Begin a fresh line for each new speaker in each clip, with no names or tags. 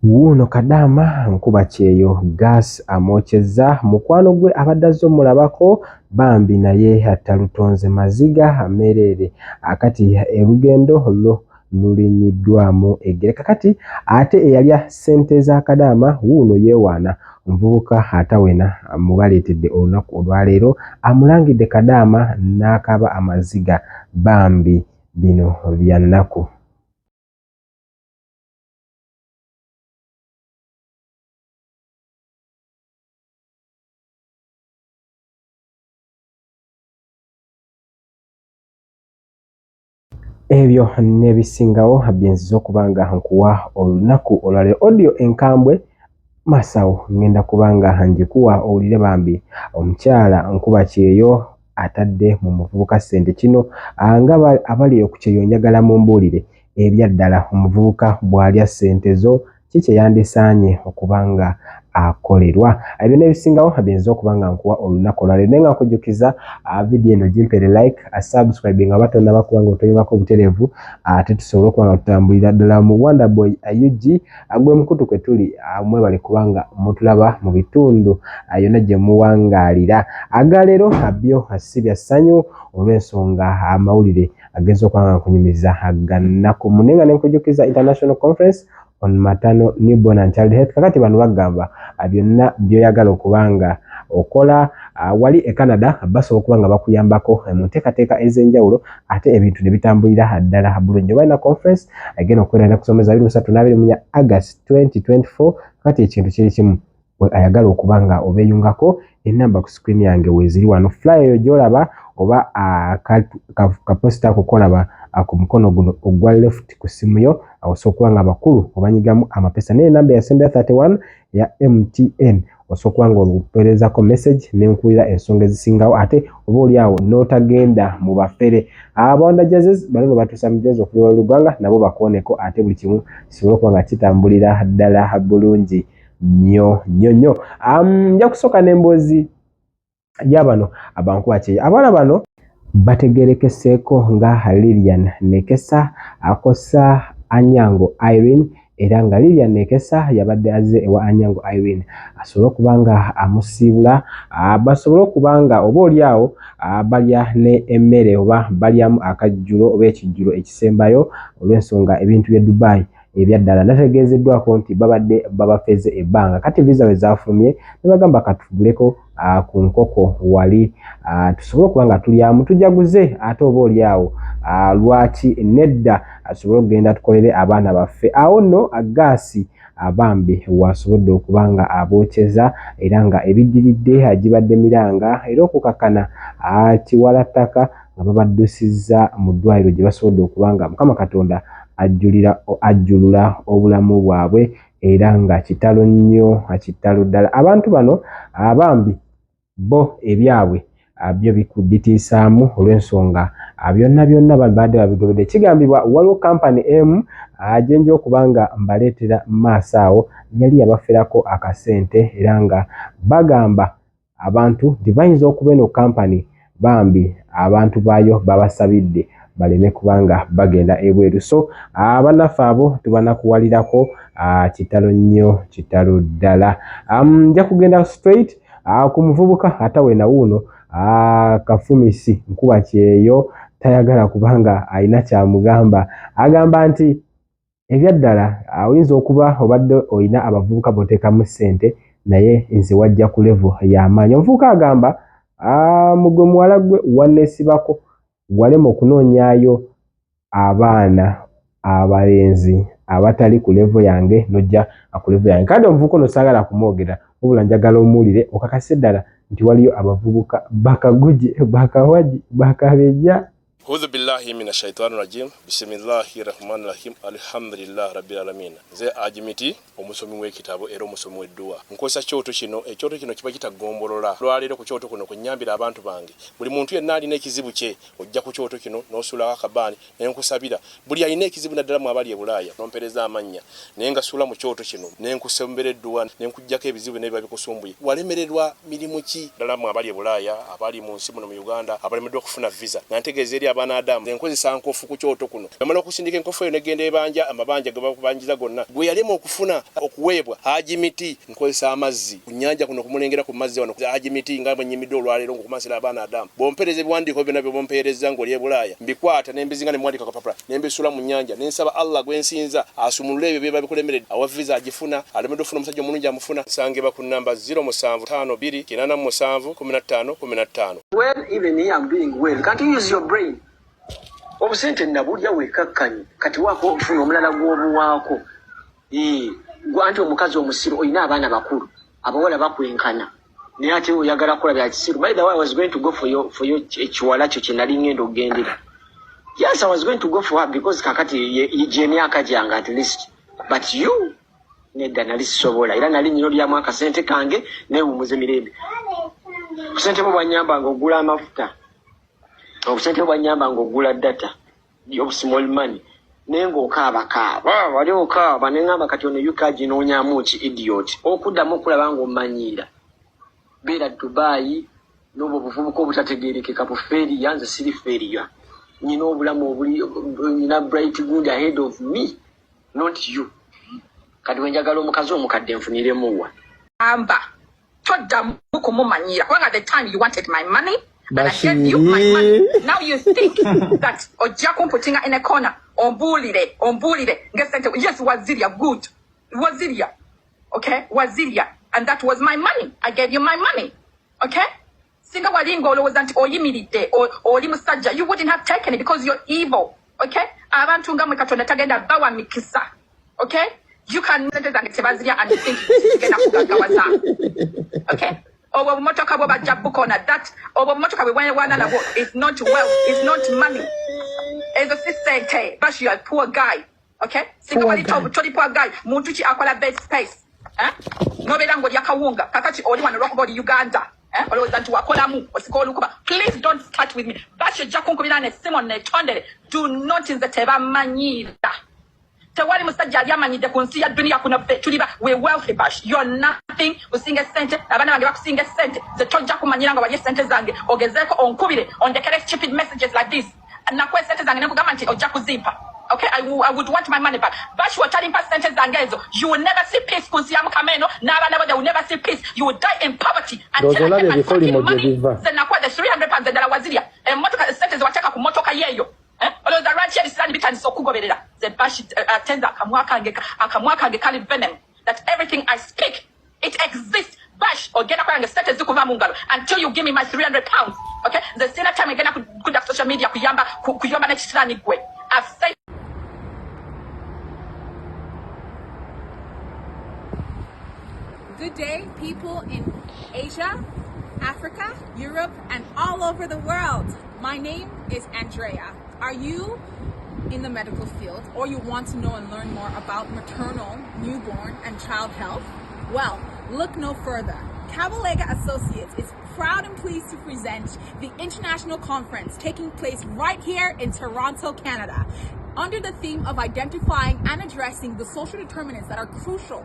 Wuuno Kadama nkuba kyeyo gas amwokyeza mukwano gwe abaddazo mulabako bambi naye atalutonze maziga amerere akati erugendo lo lulinyiddwamu egereka kati ate eyalya sente za Kadama Wuuno yeewaana omuvubuka atawena mubaleetedde olunaku olwaleero amulangidde Kadama n'akaba amaziga bambi bino bya nnaku. Ebyo nebisingawo byenziza okubanga nkuwa olunaku olwaleero audio enkambwe masawo ngenda kubanga njikuwa owulire bambi omukyala nkuba kyeyo atadde mu muvubuka sente kino nga abali okukyeyo njagala mumbuulire ebyaddala omuvubuka bw'alya sente zo kiki yandisaanye okubanga akolerwa. Ebyo nebisingawo byenziza okubanga nkuwa olunaku olwaleero naye nga nkujjukiza video eno gimpere like subscribe nga batonda bakubanga otoyebako obutereevu ate tusobole okubanga tutambulira ddala mu Wonder Boy UG agwe mukutu kwe tuli mwebale kubanga mutulaba mu bitundu yonna gye muwangaalira agaleero abyo asibya ssanyu olw'ensonga amawulire agenza okubanga nkunyumiza agannaku munenga nenkujjukiza International Conference on Maternal, Newborn and Child Health kakati bano bagamba byonna byoyagala okubanga okola wali e Canada basobola okubanga bakuyambako mu nteekateeka ez'enjawulo ate ebintu ne bitambulira ddala bulungi. Balina conference agenda okubeera kusomeza 23 August 2024 kati ekintu kiri kimu ayagala okubanga obeeyungako enamba ku screen yange weeziri wano flyer eyo gy'olaba oba kaposita kukolaba ku mukono guno ogwa left ku simu yo osobola okubanga abakulu obanyigamu amapesa n'enamba yasembeya 31 ya MTN osobola okubanga olupeerezako message n'enkuulira ensonga ezisingawo ate oba oliawo n'otagenda mu bafere abawanda jazes bano batuusa mu jazz okuliwa olugwanga nabo bakooneko ate buli kimu kisobole okubanga kitambulira ddala bulungi nnyo. Nja kusooka n'emboozi y'abano abankuba kyeyo. Abaana bano bategerekeseeko nga Lilian Nekesa akosa Anyango Irene era nga Lilian Nekesa yabadde azze ewa Anyango Irene asobole okubanga amusiibula basobole okubanga oba oliawo balya ne emmere oba balyamu akajjulo oba ekijjulo ekisembayo olw'ensonga ebintu bya Dubai ebyaddala nategeezeddwako nti babadde babafeze ebbanga kati visa we zaafulumye ne bagamba katuguleko ku nkoko wali tusobole okubanga tulyamu tujaguze ate oba oliawo lwaki nedda asobole okugenda tukolere abaana baffe awo nno agaasi bambi wasobodde okubanga abookyeza era nga ebiddiridde agibadde miranga era okukakana kiwalattaka nga babaddusiza mu ddwaliro gye basobodde okubanga Mukama Katonda ajjulula obulamu bwabwe era nga kitalo nnyo kitalo ddala. Abantu bano bambi bo ebyabwe byo bitiisaamu olw'ensonga byonna babadde babigobedde. Kigambibwa waliwo kampani emu gyenja okubanga mbaleetera maaso awo yali yabaferako akasente era nga bagamba abantu nti bayinza okuba eno kampani bambi abantu baayo babasabidde baleme kubanga bagenda ebweru. So bannaffe abo tubanakuwalirako kitalo nnyo kitalo ddala. Nja kugenda straight ku muvubuka atawena Wuuno Kafumisi nkuba kyeyo tayagala kubanga alina kyamugamba agamba nti ebyaddala oyinza okuba obadde olina abavubuka boteekamu ssente naye nze wajja ku level y'amaanyi. Omuvubuka agamba mugwe muwala gwe wanneesibako walema okunoonyaayo abaana abalenzi abatali ku level yange nojja ku level yange. Kandi omuvubuka ono saagala kumwogera wabula njagala omuwulire okakase ddala nti waliyo abavubuka bakaguje bakawaji bakabejja.
A'udhu billahi minash shaitani rajim. Bismillahir rahmanir rahim. Alhamdulillah rabbil alamin. Nze ajimiti omusomi w'ekitabo era omusomi w'edduwa. Nkozesa kyoto kino, ekyoto kino kiba kitagombolola. Lwaleero ku kyoto kuno kunyambira abantu bange. Buli muntu yenna alina ekizibu kye ojja ku kyoto kino n'osula akabaani ne nkusabira. Buli alina ekizibu naddala mu abali e Bulaaya n'ompereza amannya. Ne ngasula mu kyoto kino ne nkusembera edduwa ne nkujjako ebizibu n'ebiba bikusumbuye. Walemererwa mirimu ki ddala mu abali e Bulaaya, abali mu nsi muno mu Uganda, abalemeddwa okufuna visa. Nantegeeza eri abaana Adamu enkozesa nkofu ku kyoto kuno namala okusindika enkofu eyo negenda ebanja amabanja ge bakubanjiza gonna gwe yalema okufuna okuweebwa hajimiti nkozesa amazzi ku nnyanja kuno kumulengera ku mazzi wano hajimiti nga bwenyimidde olwaleero ngokumasira abaana Adamu bompereza ebiwandiiko byonna bye bompereza ng'oli e Bulaaya mbikwata nembizinga ne mwandika kapapula nembisula mu nnyanja nensaba Allah gwensinza asumulule ebyo bye babikulemeredde awa visa agifuna alemedde ofuna omusajja omulungi amufuna sangeba ku namba 0752
Well, even here I'm doing well. Can't you use your brain? Obusente nabulya wekakkanyi kati wako ofuna omulala gw'obuwaako gwanti omukazi omusiru olina abaana bakulu abawala bakwenkana naye ate oyagala kukola bya kisiru. By the way, I was going to go for your ekiwala kyo kye nali ngenda okugendera. Yes, I was going to go for her because kakati gy'emyaka gyange at least, but you nedda nali sisobola era nali nnyo lyamu akasente kange neewummuza emirembe. Obusente bwo bwanyamba ng'ogula amafuta, obusente bwo bwanyamba ng'ogula data small money naye ng'okaabakaaba wali okaaba ne ngamba kati ono yuka ginoonyaamu ki idiot okuddamu okulaba ng'omanyiira beera Dubai n'obwo obuvubuka obutategeerekeka bu failure. Nze siri failure, nyina obulamu obuli nyina bright good ahead of me, not you. Kati wenjagala omukazi omukadde nfuniremuwa
the time you wanted my money and I gave you my money. Now you think that Ojako putting her in a corner on bully, get sent. Yes, Waziria, good. Waziria. Okay? Waziria. And that was my money. I gave you my money. Okay? Singa walingo was anti oyimilite or limusaja. You wouldn't have taken it because you're evil. Okay? Abantu nga mwekatonda tagenda bawa mikisa. Okay? You can and you think you can kugagawaza. Okay? Obo motoka bo bajabuko na that obo motoka we wana na it's not wealth, it's not money. As a sister, but you are a poor guy. Okay? Singa wali toli poor guy. Muntu ki akola best space. No belango lya kawunga. Kakati oli wana rock body Uganda. Always anti wakola mu osikolo kuba. Please don't start with me. Basho jakunko bilane Simon ne tondere. Do not nzeteba manyira. Tewali musajja alyamanyidde ku nsi ya dunia kuno tuliba we wealthy bash. You're nothing. Usinga sente abana bange bakusinga sente ze tojja kumanyira nga wali sente zange ogezeko onkubire ondekere stupid messages like this na kwe sente zange nekugamba nti ojja kuzimpa. Okay, I would want my money back. Bash you are telling sente zange ezo. You will never see peace ku nsi ya Mukameno n'abaana bo they will never see peace. You will die in poverty until I get my fucking money. Then nakwa the 300 pounds endala waziria emotoka sente ziwateka ku motoka yeyo. Although the ranch is standing behind so kugoberera the bash attends akamwaka kali venom that everything I speak it exists. Bash or get up and set a zukuva mungalo until you give me my 300 pounds. Okay, the same time again I could have social media kuyamba next time gwe. I've said.
Good day, people in Asia, Africa, Europe, and all over the world. My name is Andrea. Are you in the medical field or you want to know and learn more about maternal, newborn, and child health? Well, look no further. Kabalega Associates is proud and pleased to present the international conference taking place right here in Toronto, Canada, under the theme of identifying and addressing the social determinants that are crucial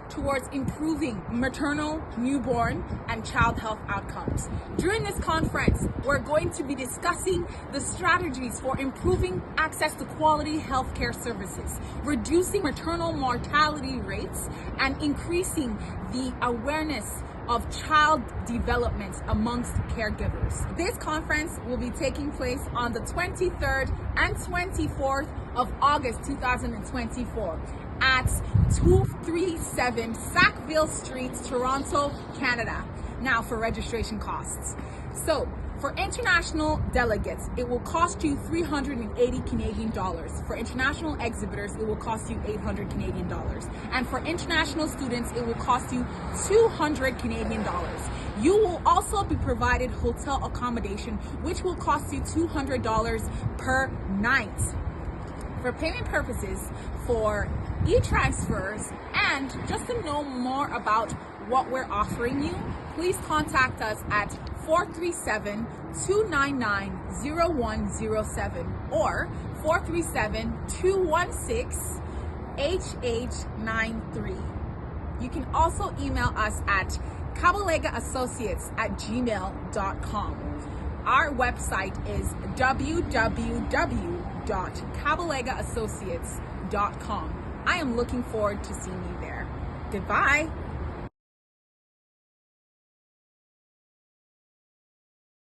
towards improving maternal, newborn, and child health outcomes. During this conference, we're going to be discussing the strategies for improving access to quality healthcare services, reducing maternal mortality rates, and increasing the awareness of child development amongst caregivers. This conference will be taking place on the 23rd and 24th of August 2024 at 237 Sackville Street, Toronto, Canada. Now for registration costs. So for international delegates, it will cost you 380 Canadian dollars. For international exhibitors, it will cost you 800 Canadian dollars. And for international students, it will cost you 200 Canadian dollars. You will also be provided hotel accommodation, which will cost you $200 per night. For payment purposes, for e-transfers, and just to know more about what we're offering you, please contact us at 437-299-0107 or 437-216-HH93. You can also email us at kaballegaassociates@gmail.com. Our website is www.kabalegaassociates.com. I am looking forward to seeing you there. Goodbye.